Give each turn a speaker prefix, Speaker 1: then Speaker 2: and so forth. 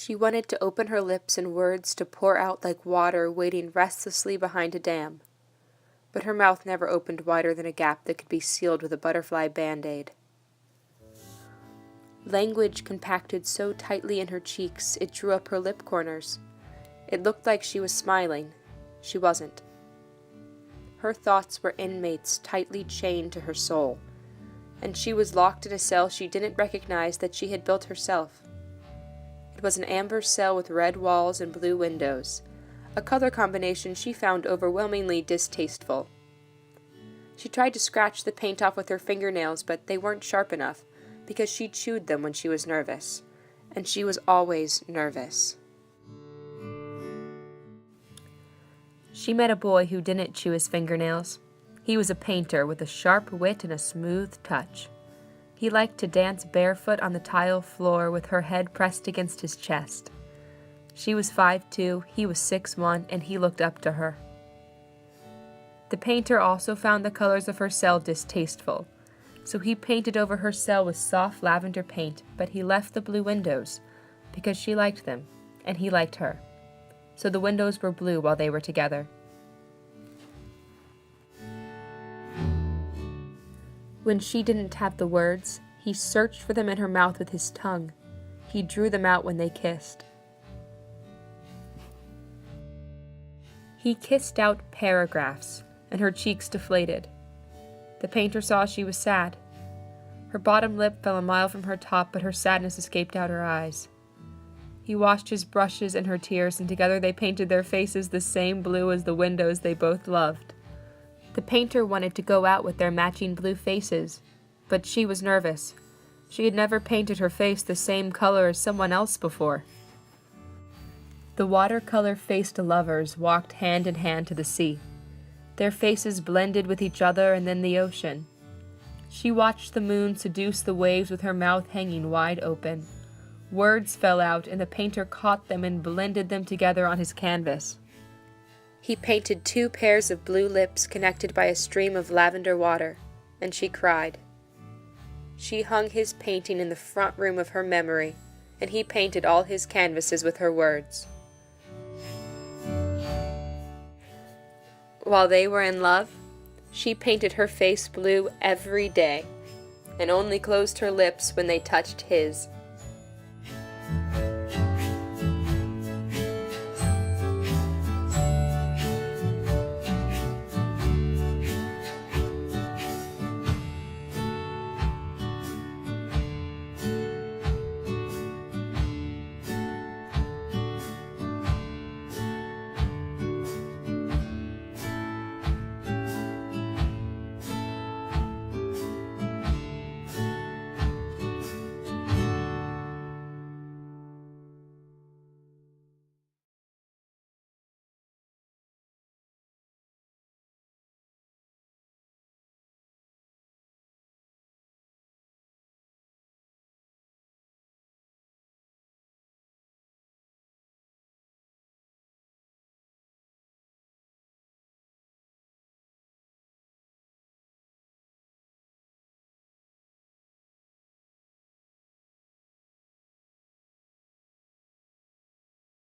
Speaker 1: She wanted to open her lips and words to pour out like water waiting restlessly behind a dam. But her mouth never opened wider than a gap that could be sealed with a butterfly band-aid. Language compacted so tightly in her cheeks it drew up her lip corners. It looked like she was smiling. She wasn't. Her thoughts were inmates tightly chained to her soul, and she was locked in a cell she didn't recognize that she had built herself. It was an amber cell with red walls and blue windows, a color combination she found overwhelmingly distasteful. She tried to scratch the paint off with her fingernails, but they weren't sharp enough, because she chewed them when she was nervous, and she was always nervous. She met a boy who didn't chew his fingernails. He was a painter with a sharp wit and a smooth touch. He liked to dance barefoot on the tile floor with her head pressed against his chest. She was 5'2", he was 6'1", and he looked up to her. The painter also found the colors of her cell distasteful, so he painted over her cell with soft lavender paint, but he left the blue windows, because she liked them, and he liked her. So the windows were blue while they were together. When she didn't have the words, he searched for them in her mouth with his tongue. He drew them out when they kissed. He kissed out paragraphs, and her cheeks deflated. The painter saw she was sad. Her bottom lip fell a mile from her top, but her sadness escaped out her eyes. He washed his brushes and her tears, and together they painted their faces the same blue as the windows they both loved. The painter wanted to go out with their matching blue faces, but she was nervous. She had never painted her face the same color as someone else before. The watercolor-faced lovers walked hand in hand to the sea. Their faces blended with each other and then the ocean. She watched the moon seduce the waves with her mouth hanging wide open. Words fell out, and the painter caught them and blended them together on his canvas. He painted 2 pairs of blue lips connected by a stream of lavender water, and she cried. She hung his painting in the front room of her memory, and he painted all his canvases with her words. While they were in love, she painted her face blue every day, and only closed her lips when they touched his.